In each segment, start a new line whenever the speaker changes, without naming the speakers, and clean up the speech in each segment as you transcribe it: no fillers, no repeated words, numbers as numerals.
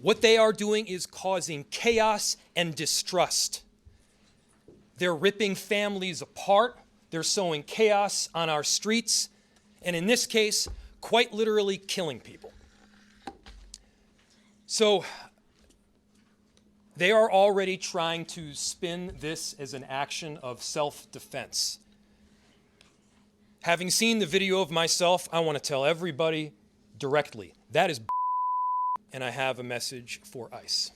What they are doing is causing chaos and distrust. They're ripping families apart. They're sowing chaos on our streets. And in this case, quite literally killing people. So they are already trying to spin this as an action of self-defense. Having seen the video of myself, I want to tell everybody directly, that is and I have a message for ICE.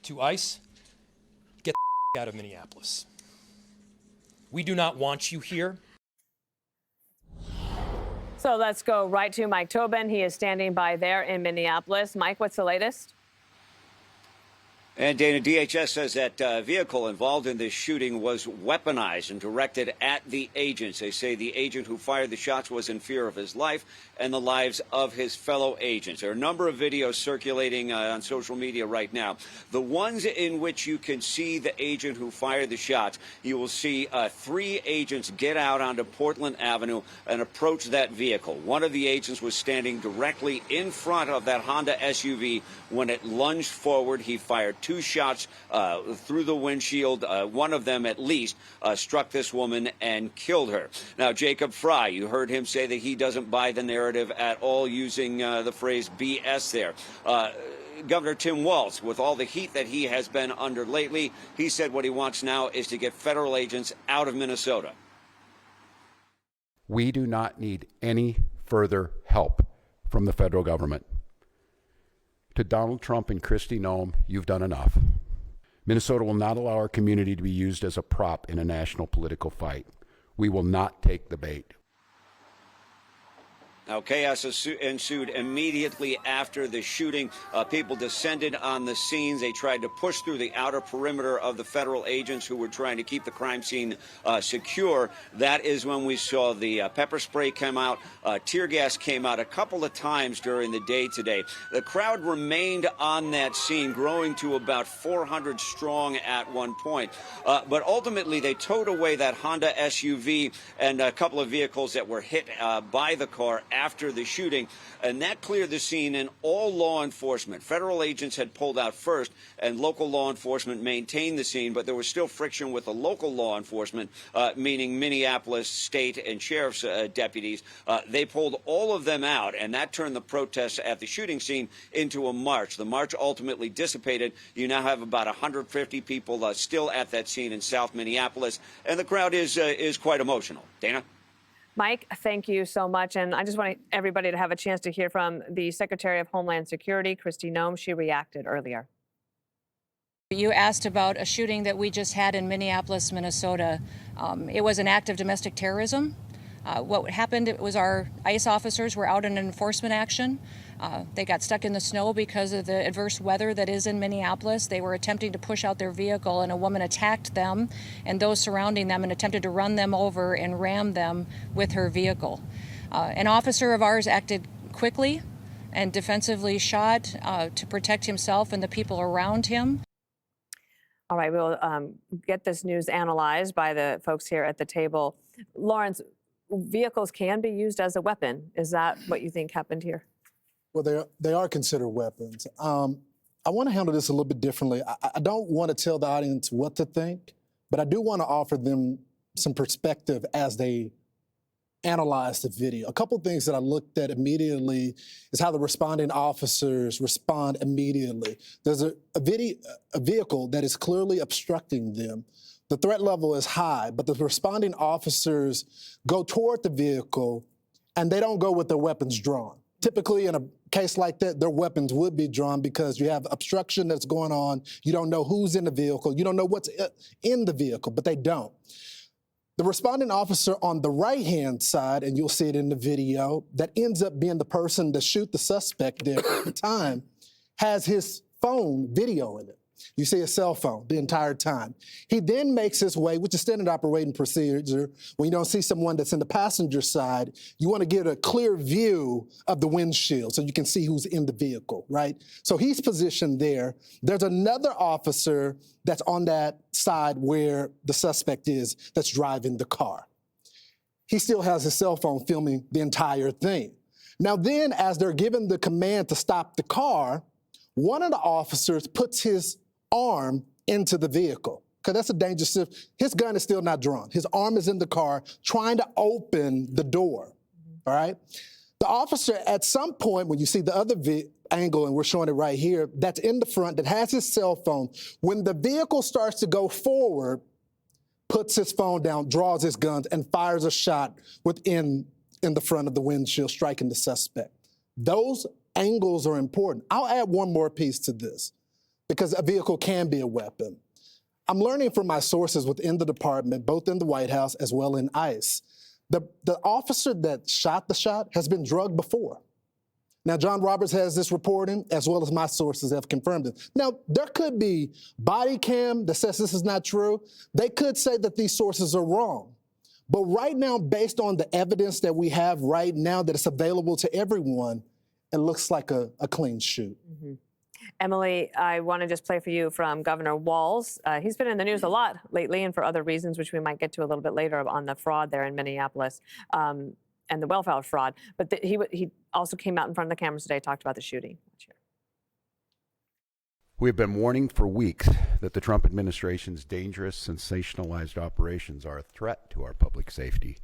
To ICE, get the out of Minneapolis. We do not want you here.
So let's go right to Mike Tobin. He is standing by there in Minneapolis. Mike, what's the latest?
And Dana, DHS says that vehicle involved in this shooting was weaponized and directed at the agents. They say the agent who fired the shots was in fear of his life and the lives of his fellow agents. There are a number of videos circulating on social media right now. The ones in which you can see the agent who fired the shots, you will see 3 agents get out onto Portland Avenue and approach that vehicle. One of the agents was standing directly in front of that Honda SUV when it lunged forward. He fired 2 shots through the windshield. One of them, at least, struck this woman and killed her. Now, Jacob Fry, you heard him say that he doesn't buy the narrative at all, using the phrase BS there. Governor Tim Walz, with all the heat that he has been under lately, he said what he wants now is to get federal agents out of Minnesota.
We do not need any further help from the federal government. To Donald Trump and Kristi Noem, you've done enough. Minnesota will not allow our community to be used as a prop in a national political fight. We will not take the bait.
Now, chaos ensued immediately after the shooting. People descended on the scenes. They tried to push through the outer perimeter of the federal agents who were trying to keep the crime scene secure. That is when we saw the pepper spray come out. Tear gas came out a couple of times during the day today. The crowd remained on that scene, growing to about 400 strong at one point. But ultimately, they towed away that Honda SUV and a couple of vehicles that were hit by the car after the shooting, and that cleared the scene, and all law enforcement, federal agents had pulled out first, and local law enforcement maintained the scene, but there was still friction with the local law enforcement, meaning Minneapolis state and sheriff's deputies. They pulled all of them out, and that turned the protests at the shooting scene into a march. The march ultimately dissipated. You now have about 150 people still at that scene in South Minneapolis, and the crowd is quite emotional. Dana?
Mike, thank you so much. And I just want everybody to have a chance to hear from the Secretary of Homeland Security, Kristi Noem. She reacted earlier.
You asked about a shooting that we just had in Minneapolis, Minnesota. It was an act of domestic terrorism. What happened, it was our ICE officers were out in an enforcement action. They got stuck in the snow because of the adverse weather that is in Minneapolis. They were attempting to push out their vehicle, and a woman attacked them and those surrounding them and attempted to run them over and ram them with her vehicle. An officer of ours acted quickly and defensively shot to protect himself and the people around him.
All right, we'll get this news analyzed by the folks here at the table. Lawrence, vehicles can be used as a weapon. Is that what you think happened here?
Well, they are considered weapons. I want to handle this a little bit differently. I don't want to tell the audience what to think, but I do want to offer them some perspective as they analyze the video. A couple things that I looked at immediately is how the responding officers respond immediately. There's a vehicle that is clearly obstructing them. The threat level is high, but the responding officers go toward the vehicle and they don't go with their weapons drawn. Typically, in a case like that, their weapons would be drawn because you have obstruction that's going on. You don't know who's in the vehicle. You don't know what's in the vehicle, but they don't. The responding officer on the right-hand side, and you'll see it in the video, that ends up being the person that shoot the suspect there at the time, has his phone video in it. You see a cell phone the entire time. He then makes his way, which is standard operating procedure. When you don't see someone that's in the passenger side, you want to get a clear view of the windshield so you can see who's in the vehicle, right? So he's positioned there. There's another officer that's on that side where the suspect is that's driving the car. He still has his cell phone filming the entire thing. Now then, as they're given the command to stop the car, one of the officers puts his arm into the vehicle, because that's a dangerous situation. His gun is still not drawn. His arm is in the car trying to open the door, all right? The officer, at some point, when you see the other angle, and we're showing it right here, that's in the front, that has his cell phone, when the vehicle starts to go forward, puts his phone down, draws his guns, and fires a shot in the front of the windshield, striking the suspect. Those angles are important. I'll add one more piece to this, because a vehicle can be a weapon. I'm learning from my sources within the department, both in the White House as well in ICE. The officer that shot the shot has been drugged before. Now, John Roberts has this reporting, as well as my sources have confirmed it. Now, there could be body cam that says this is not true. They could say that these sources are wrong. But right now, based on the evidence that we have right now that is available to everyone, it looks like a clean shoot.
Mm-hmm. Emily, I want to just play for you from Governor Walz. He's been in the news a lot lately, and for other reasons, which we might get to a little bit later, on the fraud there in Minneapolis and the welfare fraud. But he also came out in front of the cameras today, talked about the shooting.
We have been warning for weeks that the Trump administration's dangerous, sensationalized operations are a threat to our public safety,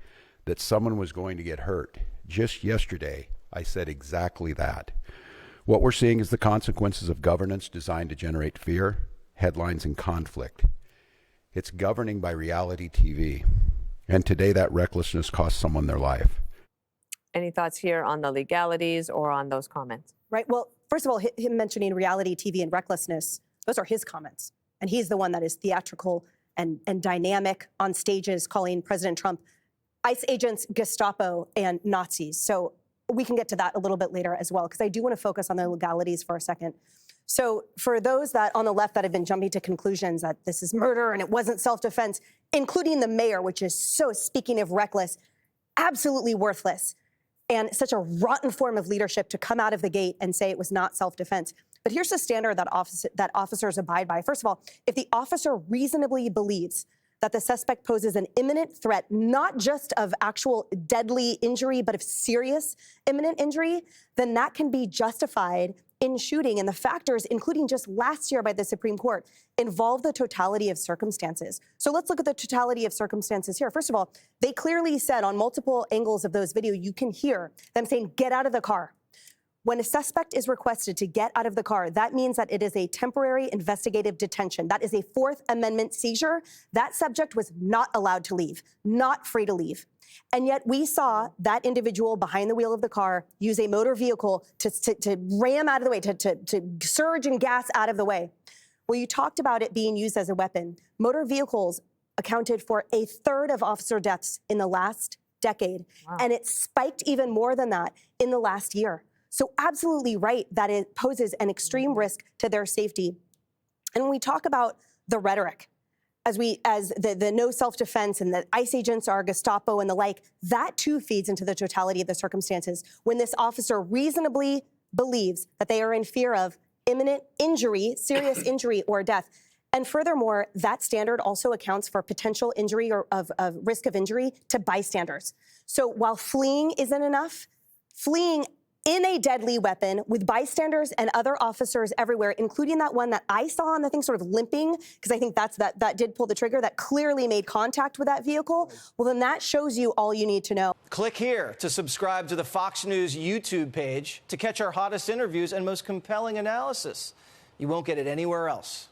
that someone was going to get hurt. Just yesterday, I said exactly that. What we're seeing is the consequences of governance designed to generate fear, headlines, and conflict. It's governing by reality TV. And today that recklessness cost someone their life.
Any thoughts here on the legalities or on those comments?
Right. Well, first of all, him mentioning reality TV and recklessness, those are his comments. And he's the one that is theatrical and dynamic on stages, calling President Trump ICE agents, Gestapo, and Nazis. So we can get to that a little bit later as well, because I do want to focus on the legalities for a second. So for those that on the left that have been jumping to conclusions that this is murder and it wasn't self-defense, including the mayor, which is so, speaking of reckless, absolutely worthless and such a rotten form of leadership to come out of the gate and say it was not self-defense. But here's the standard that officers abide by. First of all, if the officer reasonably believes that the suspect poses an imminent threat, not just of actual deadly injury, but of serious imminent injury, then that can be justified in shooting. And the factors, including just last year by the Supreme Court, involve the totality of circumstances. So let's look at the totality of circumstances here. First of all, they clearly said on multiple angles of those video, you can hear them saying, get out of the car. When a suspect is requested to get out of the car, that means that it is a temporary investigative detention. That is a Fourth Amendment seizure. That subject was not allowed to leave, not free to leave. And yet we saw that individual behind the wheel of the car use a motor vehicle to ram out of the way, to surge and gas out of the way. Well, you talked about it being used as a weapon. Motor vehicles accounted for a third of officer deaths in the last decade. Wow. And it spiked even more than that in the last year. So absolutely right that it poses an extreme risk to their safety. And when we talk about the rhetoric, as the no self-defense and that ICE agents are Gestapo and the like, that too feeds into the totality of the circumstances. When this officer reasonably believes that they are in fear of imminent injury, serious injury or death. And furthermore, that standard also accounts for potential injury or of risk of injury to bystanders. So while fleeing isn't enough, fleeing in a deadly weapon with bystanders and other officers everywhere, including that one that I saw on the thing sort of limping, because I think that did pull the trigger, that clearly made contact with that vehicle, well, then that shows you all you need to know.
Click here to subscribe to the Fox News YouTube page to catch our hottest interviews and most compelling analysis. You won't get it anywhere else.